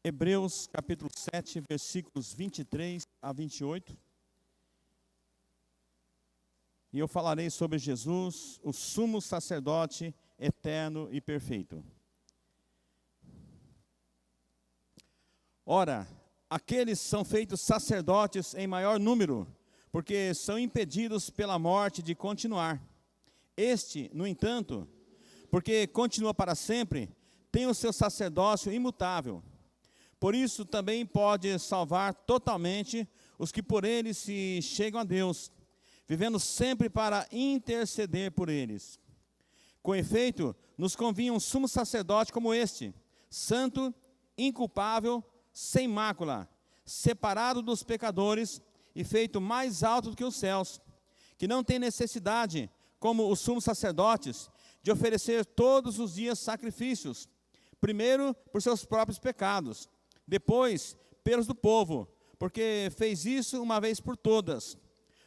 Hebreus capítulo 7, versículos 23 a 28. E eu falarei sobre Jesus, o sumo sacerdote eterno e perfeito. Ora, aqueles são feitos sacerdotes em maior número, porque são impedidos pela morte de continuar. Este, no entanto, porque continua para sempre, tem o seu sacerdócio imutável. Por isso também pode salvar totalmente os que por ele se chegam a Deus, vivendo sempre para interceder por eles. Com efeito, nos convinha um sumo sacerdote como este, santo, inculpável, sem mácula, separado dos pecadores e feito mais alto do que os céus, que não tem necessidade, como os sumos sacerdotes, de oferecer todos os dias sacrifícios, primeiro por seus próprios pecados, depois pelos do povo, porque fez isso uma vez por todas,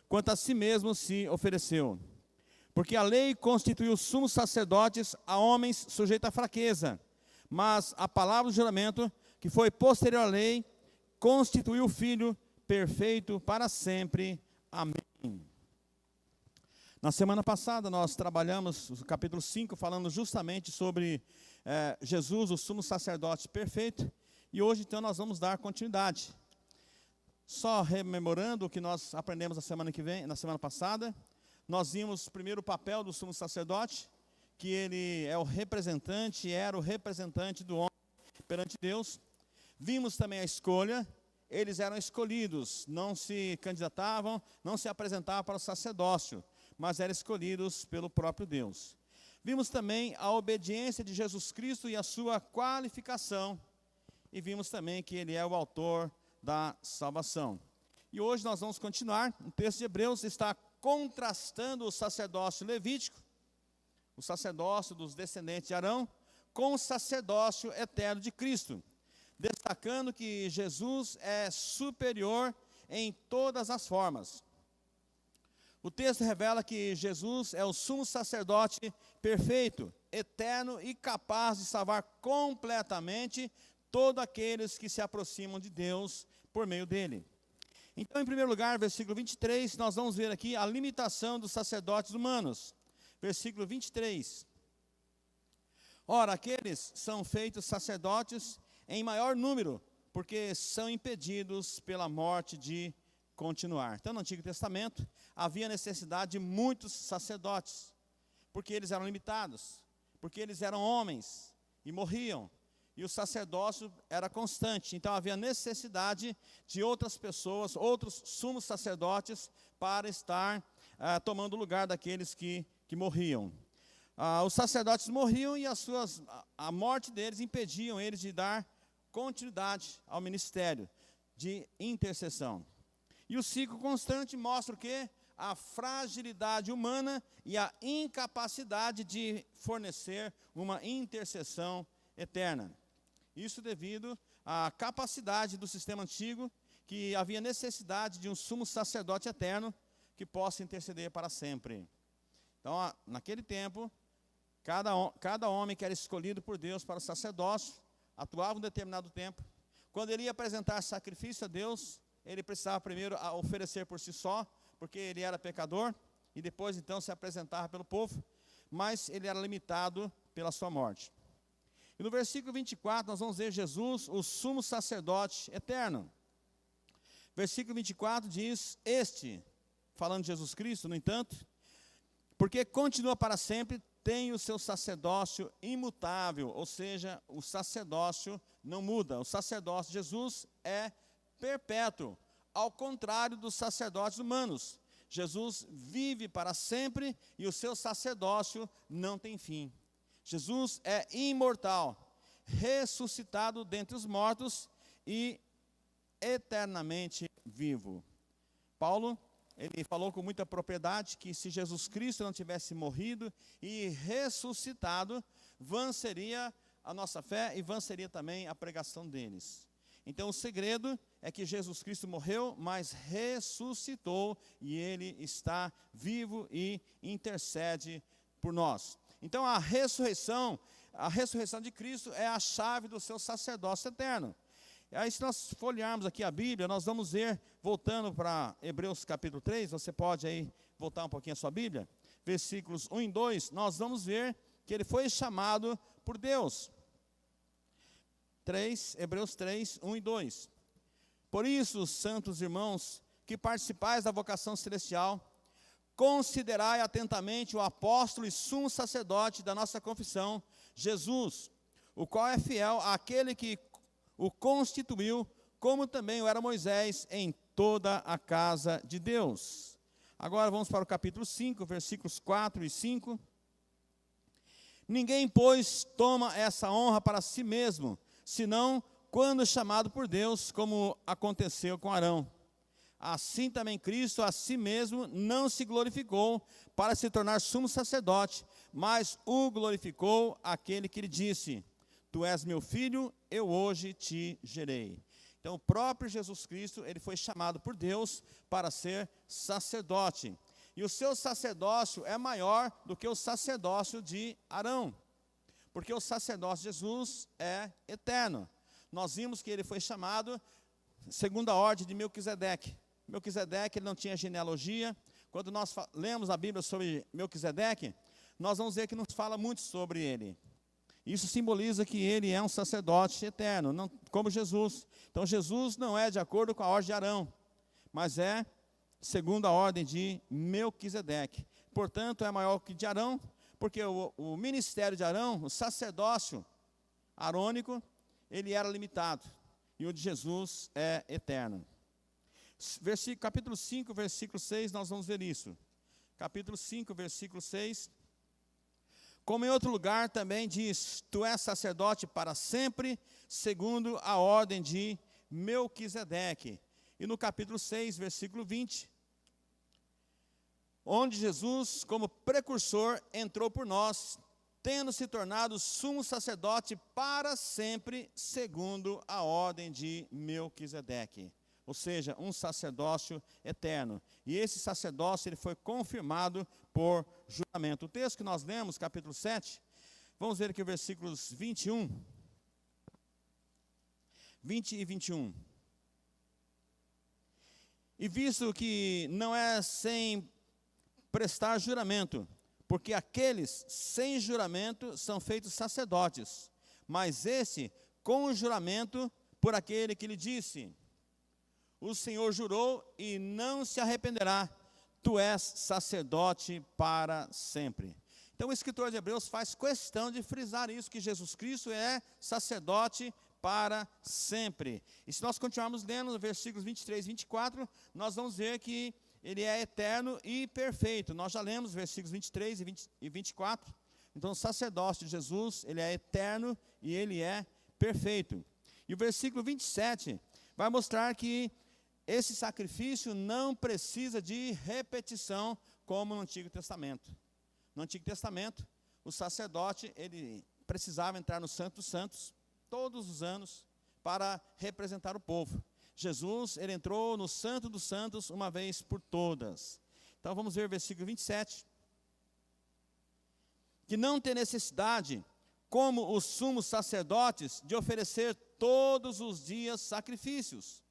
quanto a si mesmo se ofereceu. Porque a lei constituiu sumos sacerdotes a homens sujeitos à fraqueza, mas a palavra do juramento, que foi posterior à lei, constituiu o Filho perfeito para sempre. Amém. Na semana passada nós trabalhamos o capítulo 5, falando justamente sobre Jesus, o sumo sacerdote perfeito, e hoje então nós vamos dar continuidade. Só rememorando o que nós aprendemos na semana passada, nós vimos primeiro o papel do sumo sacerdote, que ele é o representante, era o representante do homem perante Deus. Vimos também a escolha, eles eram escolhidos, não se candidatavam, não se apresentavam para o sacerdócio, mas eram escolhidos pelo próprio Deus. Vimos também a obediência de Jesus Cristo e a sua qualificação, e vimos também que ele é o autor da salvação. E hoje nós vamos continuar. O texto de Hebreus está contrastando o sacerdócio levítico, o sacerdócio dos descendentes de Arão, com o sacerdócio eterno de Cristo, destacando que Jesus é superior em todas as formas. O texto revela que Jesus é o sumo sacerdote perfeito, eterno e capaz de salvar completamente todos aqueles que se aproximam de Deus por meio dele. Então, em primeiro lugar, versículo 23, nós vamos ver aqui a limitação dos sacerdotes humanos. Versículo 23. Ora, aqueles são feitos sacerdotes em maior número, porque são impedidos pela morte de continuar. Então, no Antigo Testamento, havia necessidade de muitos sacerdotes, porque eles eram limitados, porque eles eram homens e morriam. E o sacerdócio era constante, então havia necessidade de outras pessoas, outros sumos sacerdotes, para estar tomando o lugar daqueles que morriam. Os sacerdotes morriam e a morte deles impediam eles de dar continuidade ao ministério de intercessão. E o ciclo constante mostra o quê? A fragilidade humana e a incapacidade de fornecer uma intercessão eterna. Isso devido à capacidade do sistema antigo, que havia necessidade de um sumo sacerdote eterno que possa interceder para sempre. Então, naquele tempo, cada homem que era escolhido por Deus para o sacerdócio, atuava um determinado tempo. Quando ele ia apresentar sacrifício a Deus, ele precisava primeiro oferecer por si só, porque ele era pecador, e depois então se apresentava pelo povo, mas ele era limitado pela sua morte. E no versículo 24 nós vamos ver Jesus, o sumo sacerdote eterno. Versículo 24 diz, falando de Jesus Cristo, no entanto, porque continua para sempre, tem o seu sacerdócio imutável, ou seja, o sacerdócio não muda. O sacerdócio de Jesus é perpétuo, ao contrário dos sacerdotes humanos. Jesus vive para sempre e o seu sacerdócio não tem fim. Jesus é imortal, ressuscitado dentre os mortos e eternamente vivo. Paulo, ele falou com muita propriedade que se Jesus Cristo não tivesse morrido e ressuscitado, vã seria a nossa fé e vã seria também a pregação deles. Então o segredo é que Jesus Cristo morreu, mas ressuscitou e ele está vivo e intercede por nós. Então a ressurreição de Cristo é a chave do seu sacerdócio eterno. Aí, se nós folhearmos aqui a Bíblia, nós vamos ver, voltando para Hebreus capítulo 3, você pode aí voltar um pouquinho a sua Bíblia, versículos 1 e 2, nós vamos ver que ele foi chamado por Deus. Hebreus 3, 1 e 2. Por isso, santos irmãos, que participais da vocação celestial, considerai atentamente o apóstolo e sumo sacerdote da nossa confissão, Jesus, o qual é fiel àquele que o constituiu, como também o era Moisés em toda a casa de Deus. Agora vamos para o capítulo 5, versículos 4 e 5. Ninguém, pois, toma essa honra para si mesmo, senão quando chamado por Deus, como aconteceu com Arão. Assim também Cristo a si mesmo não se glorificou para se tornar sumo sacerdote, mas o glorificou aquele que lhe disse: Tu és meu filho, eu hoje te gerei. Então o próprio Jesus Cristo, ele foi chamado por Deus para ser sacerdote. E o seu sacerdócio é maior do que o sacerdócio de Arão, porque o sacerdócio de Jesus é eterno. Nós vimos que ele foi chamado segundo a ordem de Melquisedeque. Melquisedeque, ele não tinha genealogia. Quando nós lemos a Bíblia sobre Melquisedeque, nós vamos ver que nos fala muito sobre ele. Isso simboliza que ele é um sacerdote eterno, não, como Jesus. Então Jesus não é de acordo com a ordem de Arão, mas é segundo a ordem de Melquisedeque. Portanto, é maior que de Arão, porque o ministério de Arão, o sacerdócio arônico, ele era limitado, e o de Jesus é eterno. Capítulo 5, versículo 6, nós vamos ver isso. Capítulo 5, versículo 6. Como em outro lugar também diz: Tu és sacerdote para sempre, segundo a ordem de Melquisedeque. E no capítulo 6, versículo 20, onde Jesus, como precursor, entrou por nós, tendo se tornado sumo sacerdote para sempre, segundo a ordem de Melquisedeque. Ou seja, um sacerdócio eterno. E esse sacerdócio, ele foi confirmado por juramento. O texto que nós lemos, capítulo 7, vamos ver aqui os versículos 20 e 21. E visto que não é sem prestar juramento, porque aqueles sem juramento são feitos sacerdotes, mas esse com o juramento por aquele que lhe disse: O Senhor jurou e não se arrependerá, tu és sacerdote para sempre. Então o escritor de Hebreus faz questão de frisar isso, que Jesus Cristo é sacerdote para sempre. E se nós continuarmos lendo no versículos 23 e 24, nós vamos ver que ele é eterno e perfeito. Nós já lemos versículos 23 e 24. Então o sacerdócio de Jesus, ele é eterno e ele é perfeito. E o versículo 27 vai mostrar que esse sacrifício não precisa de repetição, como no Antigo Testamento. No Antigo Testamento, o sacerdote, ele precisava entrar no Santo dos Santos, todos os anos, para representar o povo. Jesus, ele entrou no Santo dos Santos uma vez por todas. Então vamos ver o versículo 27. Que não tem necessidade, como os sumos sacerdotes, de oferecer todos os dias sacrifícios.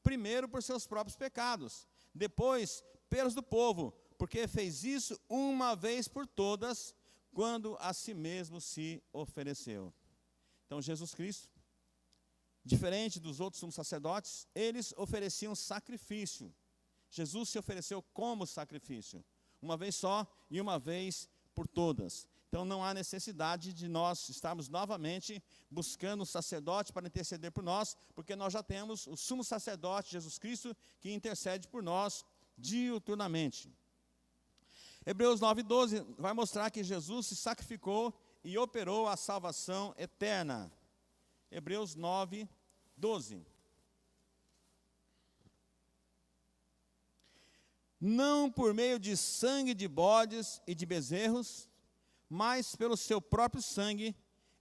Primeiro por seus próprios pecados, depois pelos do povo, porque fez isso uma vez por todas, quando a si mesmo se ofereceu. Então Jesus Cristo, diferente dos outros sumos sacerdotes, eles ofereciam sacrifício. Jesus se ofereceu como sacrifício, uma vez só e uma vez por todas. Então não há necessidade de nós estarmos novamente buscando um sacerdote para interceder por nós, porque nós já temos o sumo sacerdote, Jesus Cristo, que intercede por nós diuturnamente. Hebreus 9:12 vai mostrar que Jesus se sacrificou e operou a salvação eterna. Hebreus 9:12. Não por meio de sangue de bodes e de bezerros, mas pelo seu próprio sangue,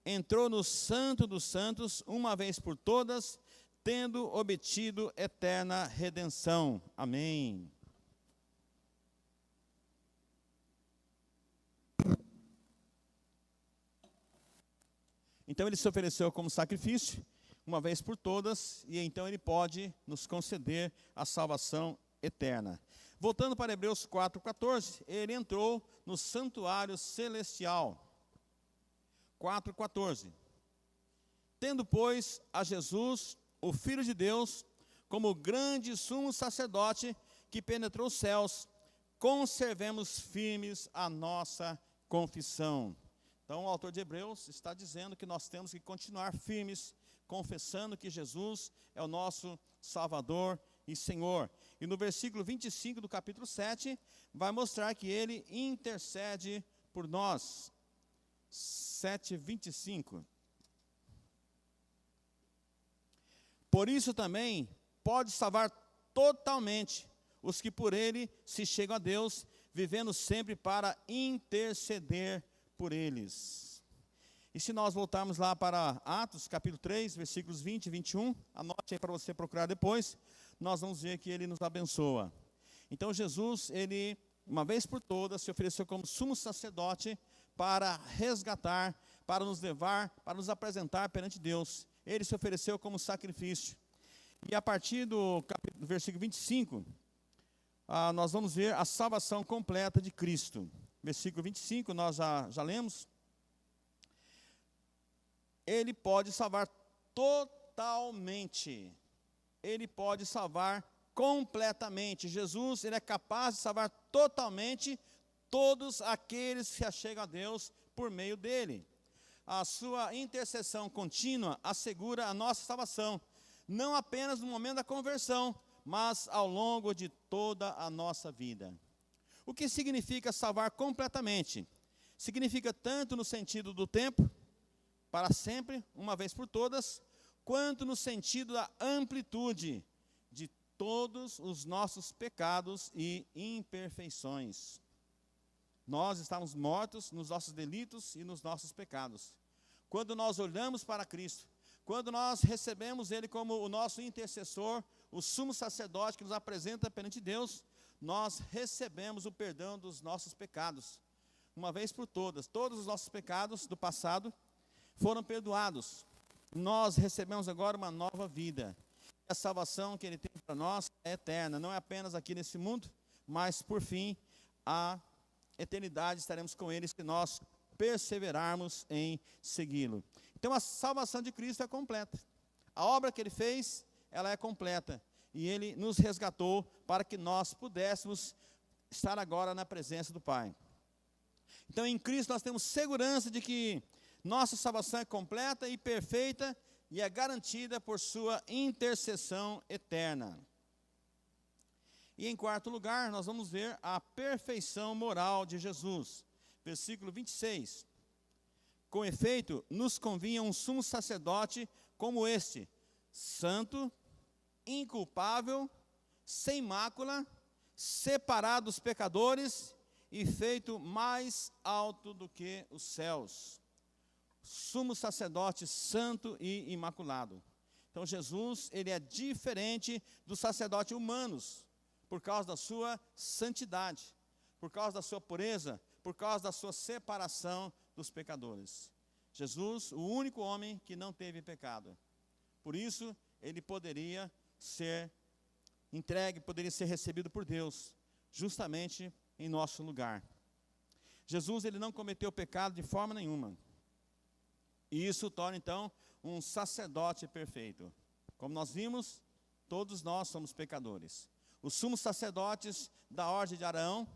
entrou no Santo dos Santos, uma vez por todas, tendo obtido eterna redenção. Amém. Então ele se ofereceu como sacrifício, uma vez por todas, e então ele pode nos conceder a salvação eterna. Voltando para Hebreus 4,14, ele entrou no santuário celestial. 4,14. Tendo, pois, a Jesus, o Filho de Deus, como grande sumo sacerdote que penetrou os céus, conservemos firmes a nossa confissão. Então, o autor de Hebreus está dizendo que nós temos que continuar firmes, confessando que Jesus é o nosso Salvador e Senhor. E no versículo 25 do capítulo 7, vai mostrar que ele intercede por nós. 7:25. Por isso também pode salvar totalmente os que por ele se chegam a Deus, vivendo sempre para interceder por eles. E se nós voltarmos lá para Atos, capítulo 3, versículos 20 e 21, anote aí para você procurar depois, nós vamos ver que ele nos abençoa. Então Jesus, ele, uma vez por todas, se ofereceu como sumo sacerdote para resgatar, para nos levar, para nos apresentar perante Deus. Ele se ofereceu como sacrifício. E a partir do versículo 25, nós vamos ver a salvação completa de Cristo. Versículo 25, nós já lemos. Ele pode salvar totalmente. Ele pode salvar completamente. Jesus, ele é capaz de salvar totalmente todos aqueles que se achegam a Deus por meio dele. A sua intercessão contínua assegura a nossa salvação, não apenas no momento da conversão, mas ao longo de toda a nossa vida. O que significa salvar completamente? Significa tanto no sentido do tempo, para sempre, uma vez por todas, quanto no sentido da amplitude de todos os nossos pecados e imperfeições. Nós estamos mortos nos nossos delitos e nos nossos pecados. Quando nós olhamos para Cristo, quando nós recebemos Ele como o nosso intercessor, o sumo sacerdote que nos apresenta perante Deus, nós recebemos o perdão dos nossos pecados. Uma vez por todas, todos os nossos pecados do passado foram perdoados. Nós recebemos agora uma nova vida. A salvação que Ele tem para nós é eterna, não é apenas aqui nesse mundo, mas por fim, a eternidade estaremos com Ele se nós perseverarmos em segui-lo. Então a salvação de Cristo é completa. A obra que Ele fez, ela é completa. E Ele nos resgatou para que nós pudéssemos estar agora na presença do Pai. Então em Cristo nós temos segurança de que nossa salvação é completa e perfeita e é garantida por sua intercessão eterna. E em quarto lugar, nós vamos ver a perfeição moral de Jesus. Versículo 26. Com efeito, nos convinha um sumo sacerdote como este, santo, inculpável, sem mácula, separado dos pecadores e feito mais alto do que os céus. Sumo sacerdote santo e imaculado. Então Jesus, ele é diferente dos sacerdotes humanos, por causa da sua santidade, por causa da sua pureza, por causa da sua separação dos pecadores. Jesus, o único homem que não teve pecado. Por isso, ele poderia ser entregue, poderia ser recebido por Deus, justamente em nosso lugar. Jesus, ele não cometeu pecado de forma nenhuma. E isso o torna, então, um sacerdote perfeito. Como nós vimos, todos nós somos pecadores. Os sumos sacerdotes da ordem de Arão,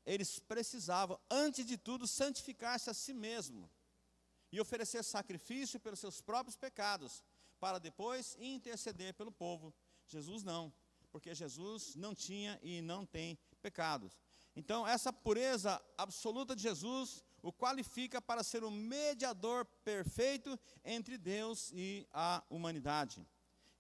eles precisavam, antes de tudo, santificar-se a si mesmo e oferecer sacrifício pelos seus próprios pecados, para depois interceder pelo povo. Jesus não, porque Jesus não tinha e não tem pecados. Então, essa pureza absoluta de Jesus o qualifica para ser o mediador perfeito entre Deus e a humanidade.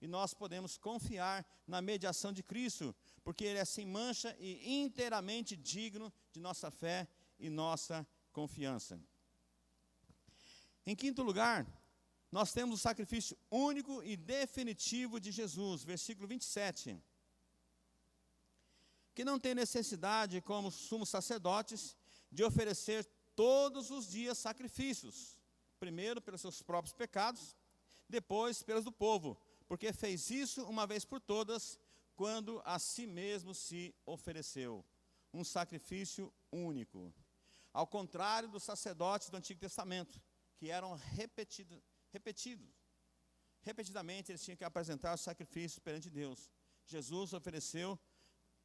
E nós podemos confiar na mediação de Cristo, porque Ele é sem mancha e inteiramente digno de nossa fé e nossa confiança. Em quinto lugar, nós temos o sacrifício único e definitivo de Jesus, versículo 27. Que não tem necessidade, como sumos sacerdotes, de oferecer todos os dias sacrifícios. Primeiro, pelos seus próprios pecados, depois pelas do povo, porque fez isso uma vez por todas, quando a si mesmo se ofereceu, um sacrifício único. Ao contrário dos sacerdotes do Antigo Testamento, que eram repetidamente eles tinham que apresentar os sacrifícios perante Deus. Jesus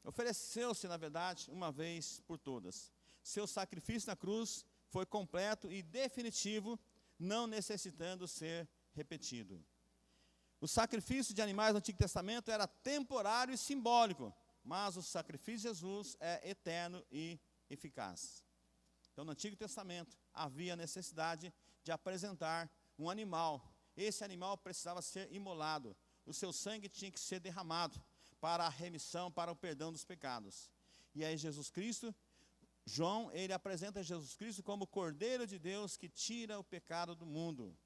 ofereceu-se, na verdade, uma vez por todas. Seu sacrifício na cruz foi completo e definitivo, não necessitando ser repetido. O sacrifício de animais no Antigo Testamento era temporário e simbólico, mas o sacrifício de Jesus é eterno e eficaz. Então, no Antigo Testamento, havia a necessidade de apresentar um animal. Esse animal precisava ser imolado. O seu sangue tinha que ser derramado para a remissão, para o perdão dos pecados. E aí Jesus Cristo, João, ele apresenta Jesus Cristo como o Cordeiro de Deus que tira o pecado do mundo.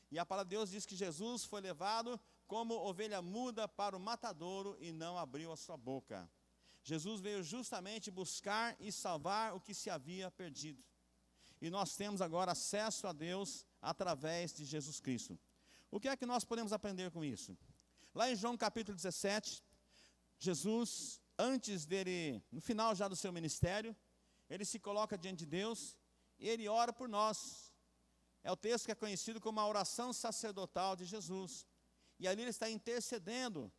E a palavra de Deus diz que Jesus foi levado como ovelha muda para o matadouro e não abriu a sua boca. Jesus veio justamente buscar e salvar o que se havia perdido. E nós temos agora acesso a Deus através de Jesus Cristo. O que é que nós podemos aprender com isso? Lá em João capítulo 17, Jesus, antes dele, no final já do seu ministério, ele se coloca diante de Deus e ele ora por nós. É o texto que é conhecido como a oração sacerdotal de Jesus. E ali ele está intercedendo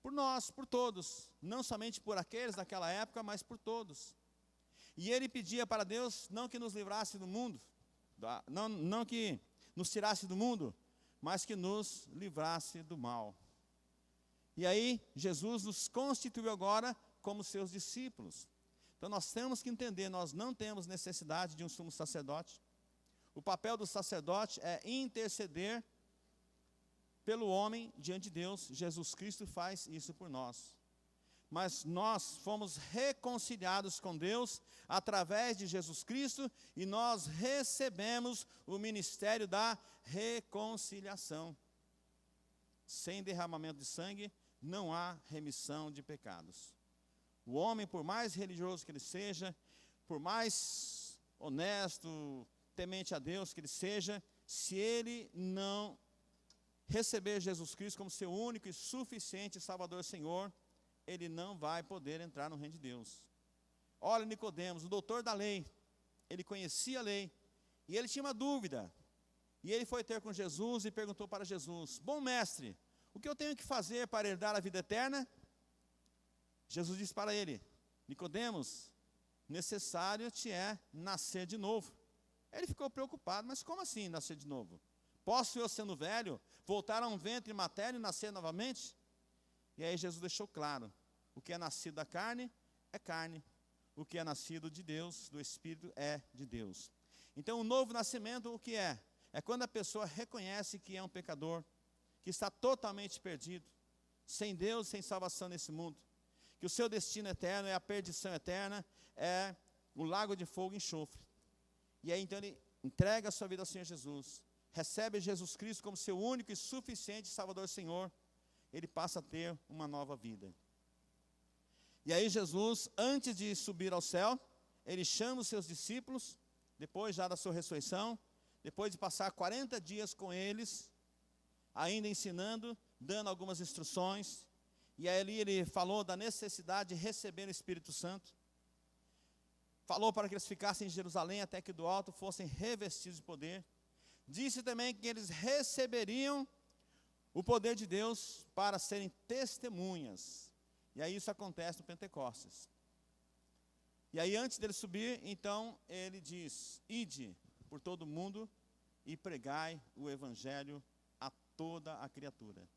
por nós, por todos, não somente por aqueles daquela época, mas por todos. E ele pedia para Deus não que nos livrasse do mundo, não que nos tirasse do mundo, mas que nos livrasse do mal. E aí Jesus nos constituiu agora como seus discípulos. Então nós temos que entender, nós não temos necessidade de um sumo sacerdote. O papel do sacerdote é interceder pelo homem diante de Deus. Jesus Cristo faz isso por nós. Mas nós fomos reconciliados com Deus através de Jesus Cristo e nós recebemos o ministério da reconciliação. Sem derramamento de sangue não há remissão de pecados. O homem, por mais religioso que ele seja, por mais honesto, temente a Deus que ele seja, se ele não receber Jesus Cristo como seu único e suficiente Salvador e Senhor, ele não vai poder entrar no reino de Deus. Olha Nicodemos, o doutor da lei, ele conhecia a lei, e ele tinha uma dúvida, e ele foi ter com Jesus e perguntou para Jesus: bom mestre, o que eu tenho que fazer para herdar a vida eterna? Jesus disse para ele: Nicodemos, necessário te é nascer de novo. Ele ficou preocupado, mas como assim nascer de novo? Posso eu, sendo velho, voltar a um ventre materno e nascer novamente? E aí Jesus deixou claro: o que é nascido da carne, é carne. O que é nascido de Deus, do Espírito, é de Deus. Então o novo nascimento, o que é? É quando a pessoa reconhece que é um pecador, que está totalmente perdido, sem Deus, sem salvação nesse mundo, que o seu destino eterno é a perdição eterna, é o lago de fogo e enxofre. E aí então ele entrega a sua vida ao Senhor Jesus, recebe Jesus Cristo como seu único e suficiente Salvador e Senhor, ele passa a ter uma nova vida. E aí Jesus, antes de subir ao céu, ele chama os seus discípulos, depois já da sua ressurreição, depois de passar 40 dias com eles, ainda ensinando, dando algumas instruções, e aí ele falou da necessidade de receber o Espírito Santo, falou para que eles ficassem em Jerusalém até que do alto fossem revestidos de poder, disse também que eles receberiam o poder de Deus para serem testemunhas. E aí isso acontece no Pentecostes. E aí antes dele subir, então ele diz: ide por todo o mundo e pregai o evangelho a toda a criatura.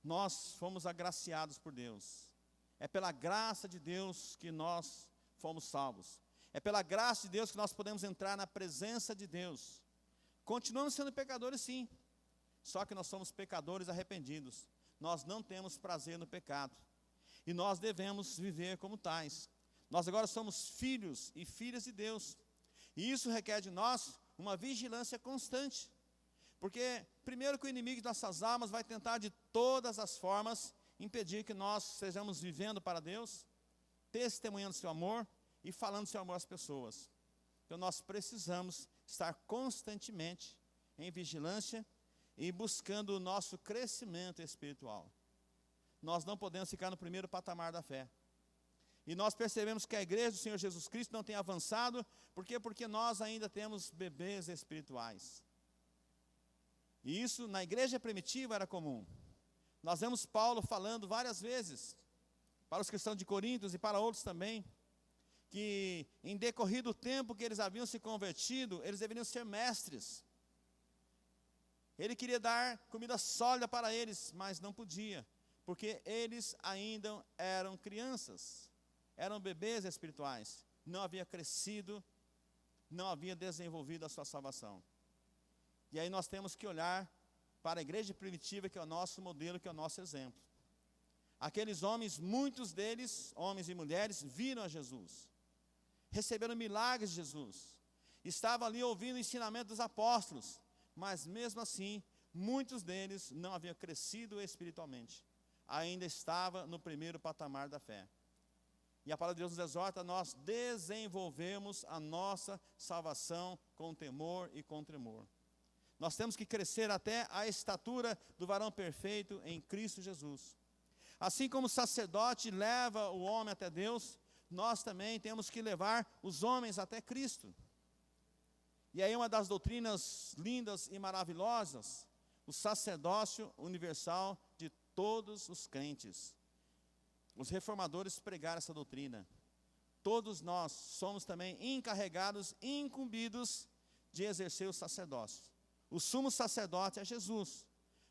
Nós fomos agraciados por Deus. É pela graça de Deus que nós fomos salvos. É pela graça de Deus que nós podemos entrar na presença de Deus. Continuamos sendo pecadores, sim. Só que nós somos pecadores arrependidos. Nós não temos prazer no pecado. E nós devemos viver como tais. Nós agora somos filhos e filhas de Deus. E isso requer de nós uma vigilância constante. Porque primeiro que o inimigo de nossas almas vai tentar de todas as formas impedir que nós estejamos vivendo para Deus, testemunhando seu amor e falando seu amor às pessoas. Então nós precisamos estar constantemente em vigilância e buscando o nosso crescimento espiritual. Nós não podemos ficar no primeiro patamar da fé. E nós percebemos que a igreja do Senhor Jesus Cristo não tem avançado, por quê? Porque nós ainda temos bebês espirituais. E isso na igreja primitiva era comum. Nós vemos Paulo falando várias vezes, para os cristãos de Corinto e para outros também, que em decorrido tempo que eles haviam se convertido, eles deveriam ser mestres. Ele queria dar comida sólida para eles, mas não podia, porque eles ainda eram crianças, eram bebês espirituais, não havia crescido, não havia desenvolvido a sua salvação. E aí nós temos que olhar para a igreja primitiva, que é o nosso modelo, que é o nosso exemplo. Aqueles homens, muitos deles, homens e mulheres, viram a Jesus, receberam milagres de Jesus, estavam ali ouvindo o ensinamento dos apóstolos, mas mesmo assim, muitos deles não haviam crescido espiritualmente, ainda estava no primeiro patamar da fé. E a palavra de Deus nos exorta a nós desenvolvermos a nossa salvação com temor e com tremor. Nós temos que crescer até a estatura do varão perfeito em Cristo Jesus. Assim como o sacerdote leva o homem até Deus, nós também temos que levar os homens até Cristo. E aí uma das doutrinas lindas e maravilhosas, o sacerdócio universal de todos os crentes. Os reformadores pregaram essa doutrina. Todos nós somos também encarregados, incumbidos de exercer o sacerdócio. O sumo sacerdote é Jesus,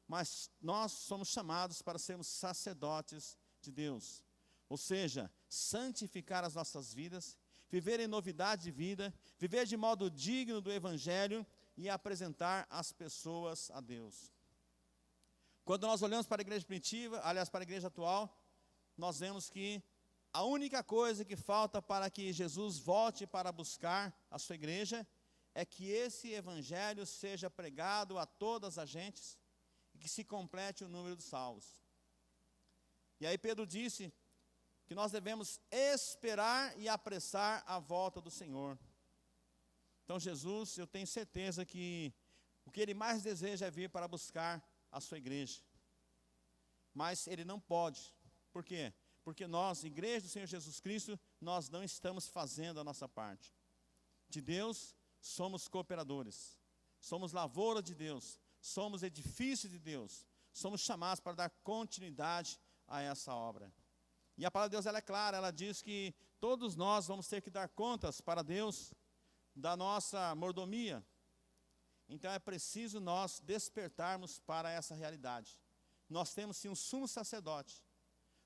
mas nós somos chamados para sermos sacerdotes de Deus. Ou seja, santificar as nossas vidas, viver em novidade de vida, viver de modo digno do Evangelho e apresentar as pessoas a Deus. Quando nós olhamos para a igreja primitiva, aliás, para a igreja atual, nós vemos que a única coisa que falta para que Jesus volte para buscar a sua igreja é que esse evangelho seja pregado a todas as gentes e que se complete o número dos salvos. E aí Pedro disse que nós devemos esperar e apressar a volta do Senhor. Então Jesus, eu tenho certeza que o que Ele mais deseja é vir para buscar a sua igreja. Mas Ele não pode. Por quê? Porque nós, igreja do Senhor Jesus Cristo, nós não estamos fazendo a nossa parte. De Deus, somos cooperadores. Somos lavoura de Deus. Somos edifício de Deus. Somos chamados para dar continuidade a essa obra. E a palavra de Deus ela é clara, ela diz que todos nós vamos ter que dar contas para Deus da nossa mordomia. Então é preciso nós despertarmos para essa realidade. Nós temos sim um sumo sacerdote.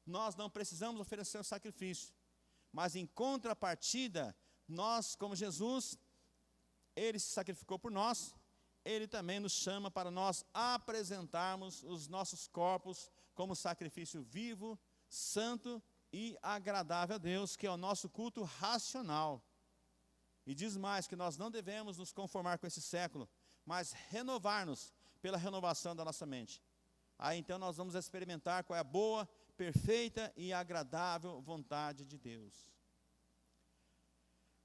Nós não precisamos oferecer o sacrifício, mas em contrapartida, nós como Jesus, Ele se sacrificou por nós, Ele também nos chama para nós apresentarmos os nossos corpos como sacrifício vivo, santo e agradável a Deus, que é o nosso culto racional. E diz mais que nós não devemos nos conformar com esse século, mas renovar-nos pela renovação da nossa mente. Aí então nós vamos experimentar qual é a boa, perfeita e agradável vontade de Deus.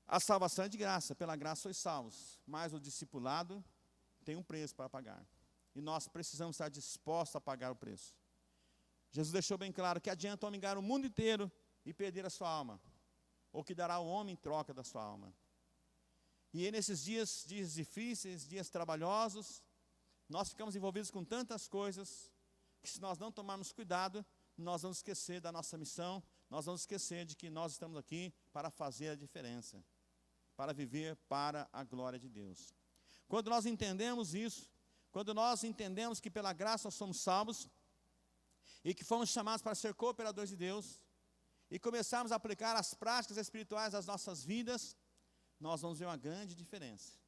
A salvação é de graça, pela graça sois salvos, mas o discipulado tem um preço para pagar. E nós precisamos estar dispostos a pagar o preço. Jesus deixou bem claro que adianta o homem ganhar o mundo inteiro e perder a sua alma, ou que dará o homem em troca da sua alma. E aí, nesses dias difíceis, dias trabalhosos, nós ficamos envolvidos com tantas coisas, que se nós não tomarmos cuidado, nós vamos esquecer da nossa missão, nós vamos esquecer de que nós estamos aqui para fazer a diferença, para viver para a glória de Deus. Quando nós entendemos isso, quando nós entendemos que pela graça nós somos salvos, e que fomos chamados para ser cooperadores de Deus, e começarmos a aplicar as práticas espirituais das nossas vidas, nós vamos ver uma grande diferença.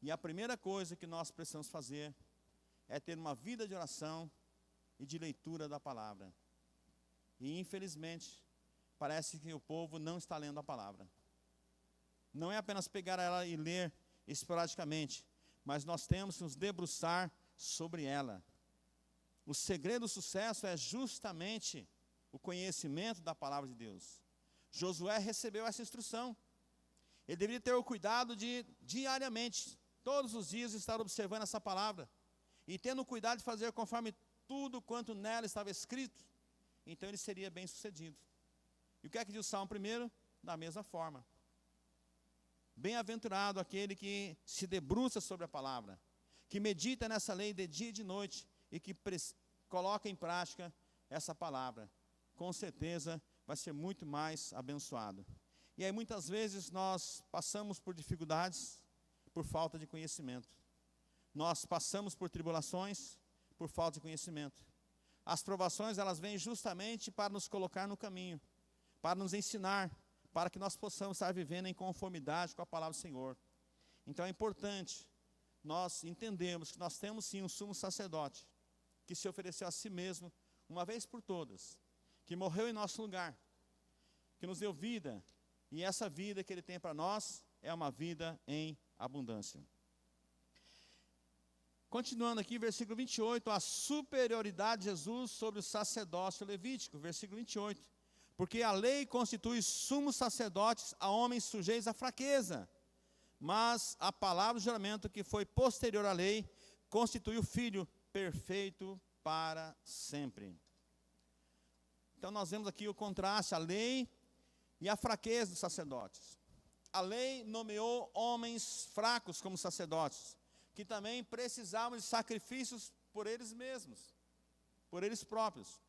E a primeira coisa que nós precisamos fazer é ter uma vida de oração e de leitura da palavra. E infelizmente, parece que o povo não está lendo a palavra. Não é apenas pegar ela e ler esporadicamente, mas nós temos que nos debruçar sobre ela. O segredo do sucesso é justamente o conhecimento da palavra de Deus. Josué recebeu essa instrução. Ele deveria ter o cuidado de diariamente, todos os dias, estar observando essa palavra, e tendo cuidado de fazer conforme tudo quanto nela estava escrito, então ele seria bem sucedido. E o que é que diz o Salmo 1? Da mesma forma. Bem-aventurado aquele que se debruça sobre a palavra, que medita nessa lei de dia e de noite, e que coloca em prática essa palavra. Com certeza vai ser muito mais abençoado. E aí muitas vezes nós passamos por dificuldades por falta de conhecimento. Nós passamos por tribulações por falta de conhecimento. As provações, elas vêm justamente para nos colocar no caminho, para nos ensinar, para que nós possamos estar vivendo em conformidade com a palavra do Senhor. Então é importante nós entendermos que nós temos sim um sumo sacerdote, que se ofereceu a si mesmo, uma vez por todas, que morreu em nosso lugar, que nos deu vida, e essa vida que Ele tem para nós é uma vida em abundância. Continuando aqui, versículo 28, a superioridade de Jesus sobre o sacerdócio levítico, versículo 28. Porque a lei constitui sumos sacerdotes a homens sujeitos à fraqueza, mas a palavra do juramento que foi posterior à lei constitui o Filho perfeito para sempre. Então nós vemos aqui o contraste, a lei e a fraqueza dos sacerdotes. A lei nomeou homens fracos como sacerdotes, que também precisavam de sacrifícios por eles mesmos, por eles próprios.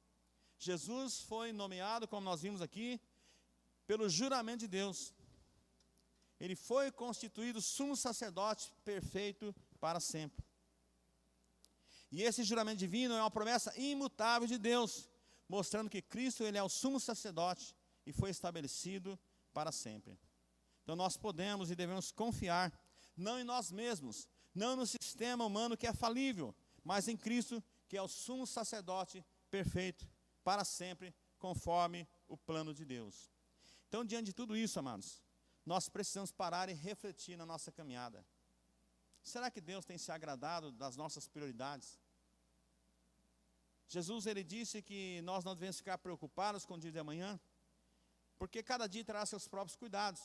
Jesus foi nomeado, como nós vimos aqui, pelo juramento de Deus. Ele foi constituído sumo sacerdote perfeito para sempre. E esse juramento divino é uma promessa imutável de Deus, mostrando que Cristo ele é o sumo sacerdote e foi estabelecido para sempre. Então nós podemos e devemos confiar, não em nós mesmos, não no sistema humano que é falível, mas em Cristo, que é o sumo sacerdote perfeito para sempre, conforme o plano de Deus. Então, diante de tudo isso, amados, nós precisamos parar e refletir na nossa caminhada. Será que Deus tem se agradado das nossas prioridades? Jesus, ele disse que nós não devemos ficar preocupados com o dia de amanhã, porque cada dia terá seus próprios cuidados,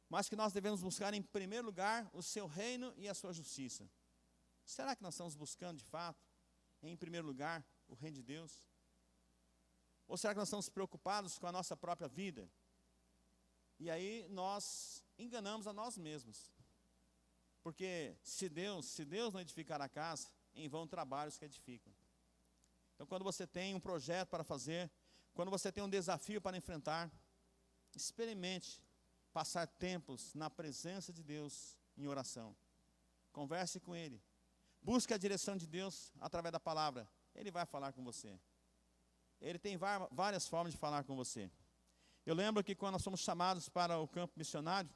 mas que nós devemos buscar em primeiro lugar o seu reino e a sua justiça. Será que nós estamos buscando de fato, em primeiro lugar, o reino de Deus? Ou será que nós estamos preocupados com a nossa própria vida? E aí nós enganamos a nós mesmos. Porque se Deus não edificar a casa, em vão trabalhos que edificam. Então quando você tem um projeto para fazer, quando você tem um desafio para enfrentar, experimente passar tempos na presença de Deus em oração. Converse com Ele. Busque a direção de Deus através da palavra. Ele vai falar com você. Ele tem várias formas de falar com você. Eu lembro que quando nós fomos chamados para o campo missionário,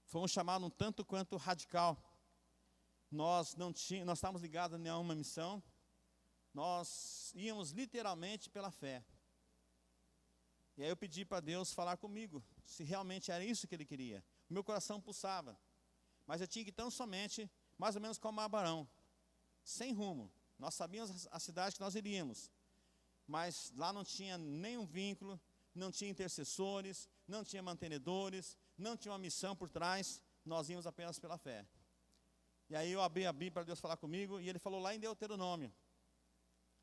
fomos chamados um tanto quanto radical. Nós estávamos ligados a nenhuma missão. Nós íamos literalmente pela fé. E aí eu pedi para Deus falar comigo, se realmente era isso que Ele queria. O meu coração pulsava, mas eu tinha que ir tão somente, mais ou menos como Abraão, sem rumo. Nós sabíamos a cidade que nós iríamos, mas lá não tinha nenhum vínculo, não tinha intercessores, não tinha mantenedores, não tinha uma missão por trás, nós íamos apenas pela fé. E aí eu abri a Bíblia para Deus falar comigo, e Ele falou lá em Deuteronômio.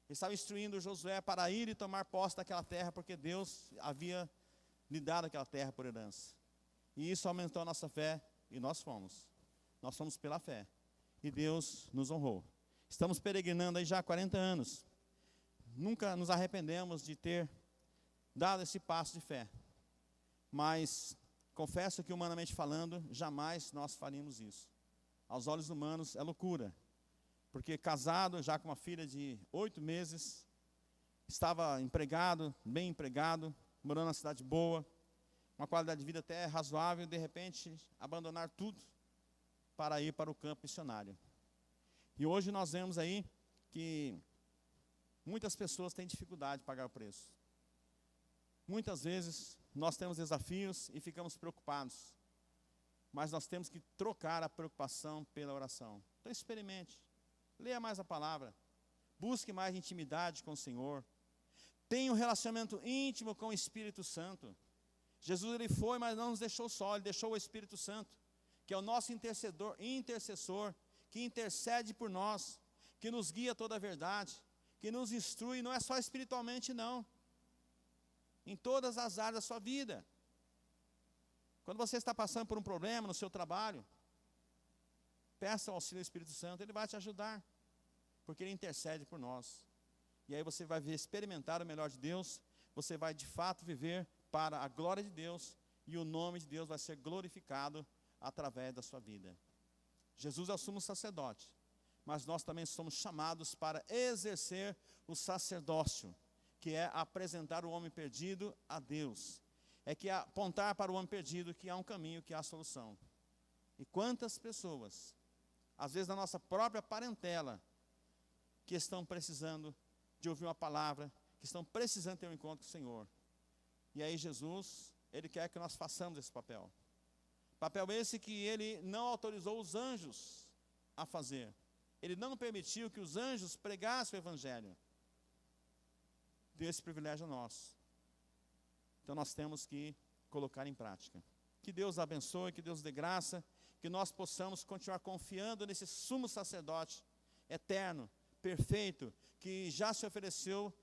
Ele estava instruindo Josué para ir e tomar posse daquela terra, porque Deus havia lhe dado aquela terra por herança. E isso aumentou a nossa fé, e nós fomos. Nós fomos pela fé, e Deus nos honrou. Estamos peregrinando aí já há 40 anos. Nunca nos arrependemos de ter dado esse passo de fé. Mas confesso que, humanamente falando, jamais nós faríamos isso. Aos olhos humanos é loucura. Porque casado, já com uma filha de 8 meses, estava empregado, bem empregado, morando numa cidade boa, uma qualidade de vida até razoável, e de repente abandonar tudo para ir para o campo missionário. E hoje nós vemos aí que muitas pessoas têm dificuldade de pagar o preço. Muitas vezes nós temos desafios e ficamos preocupados, mas nós temos que trocar a preocupação pela oração. Então experimente. Leia mais a palavra, busque mais intimidade com o Senhor, tenha um relacionamento íntimo com o Espírito Santo. Jesus ele foi, mas não nos deixou só, Ele deixou o Espírito Santo, que é o nosso intercessor, que intercede por nós, que nos guia toda a verdade, que nos instrui, não é só espiritualmente não, em todas as áreas da sua vida. Quando você está passando por um problema no seu trabalho, peça o auxílio do Espírito Santo, ele vai te ajudar, porque ele intercede por nós. E aí você vai experimentar o melhor de Deus, você vai de fato viver para a glória de Deus, e o nome de Deus vai ser glorificado através da sua vida. Jesus é o sumo sacerdote, mas nós também somos chamados para exercer o sacerdócio, que é apresentar o homem perdido a Deus. É que apontar para o homem perdido que há um caminho, que há solução. E quantas pessoas, às vezes na nossa própria parentela, que estão precisando de ouvir uma palavra, que estão precisando ter um encontro com o Senhor. E aí Jesus, ele quer que nós façamos esse papel. Papel esse que ele não autorizou os anjos a fazer. Ele não permitiu que os anjos pregassem o Evangelho. Deu esse privilégio a nós. Então nós temos que colocar em prática. Que Deus abençoe, que Deus dê graça, que nós possamos continuar confiando nesse sumo sacerdote eterno, perfeito, que já se ofereceu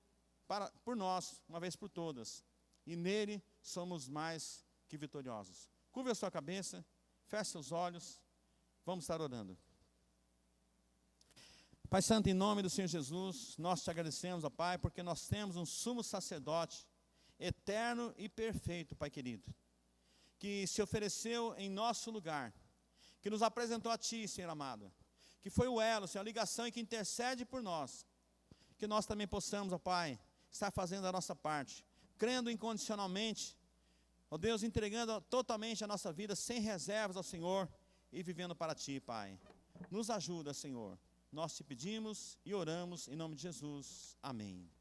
por nós, uma vez por todas. E nele somos mais que vitoriosos. Curve a sua cabeça, feche seus olhos, vamos estar orando. Pai Santo, em nome do Senhor Jesus, nós te agradecemos, ó Pai, porque nós temos um sumo sacerdote eterno e perfeito, Pai querido, que se ofereceu em nosso lugar, que nos apresentou a Ti, Senhor amado, que foi o elo, Senhor, a ligação e que intercede por nós, que nós também possamos, ó Pai, estar fazendo a nossa parte, crendo incondicionalmente, ó Deus, entregando totalmente a nossa vida, sem reservas ao Senhor, e vivendo para Ti, Pai. Nos ajuda, Senhor. Nós te pedimos e oramos em nome de Jesus. Amém.